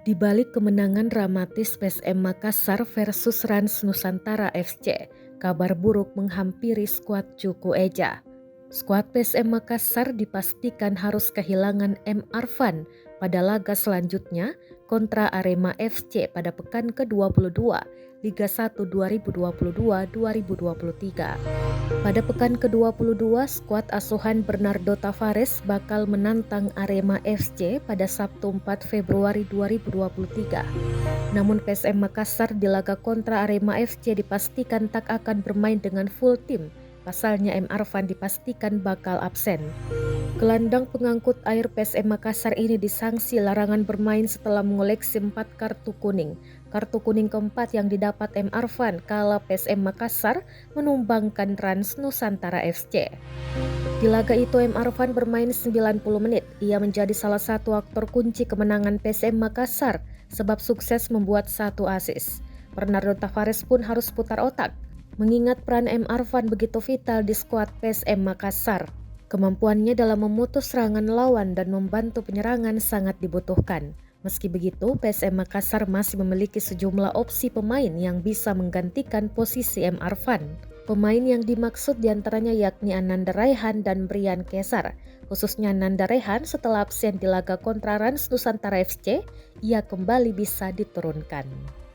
Di balik kemenangan dramatis PSM Makassar versus Rans Nusantara FC, kabar buruk menghampiri skuad Cuku Eja. Skuad PSM Makassar dipastikan harus kehilangan M. Arfan pada laga selanjutnya kontra Arema FC pada pekan ke-22 Liga 1 2022-2023. Pada pekan ke-22, skuad asuhan Bernardo Tavares bakal menantang Arema FC pada Sabtu 4 Februari 2023. Namun PSM Makassar di laga kontra Arema FC dipastikan tak akan bermain dengan full tim. Pasalnya M. Arfan dipastikan bakal absen. Gelandang pengangkut air PSM Makassar ini disanksi larangan bermain setelah mengoleksi 4 kartu kuning. Kartu kuning keempat yang didapat M. Arfan kala PSM Makassar menumbangkan Rans Nusantara FC. Di laga itu M. Arfan bermain 90 menit. Ia menjadi salah satu aktor kunci kemenangan PSM Makassar sebab sukses membuat 1 assist. Bernardo Tavares pun harus putar otak mengingat peran M. Arfan begitu vital di skuad PSM Makassar. Kemampuannya dalam memutus serangan lawan dan membantu penyerangan sangat dibutuhkan. Meski begitu, PSM Makassar masih memiliki sejumlah opsi pemain yang bisa menggantikan posisi M. Arfan. Pemain yang dimaksud diantaranya yakni Ananda Raihan dan Brian Kesar. Khususnya Ananda Raihan setelah absen di laga kontra Rans Nusantara FC, ia kembali bisa diturunkan.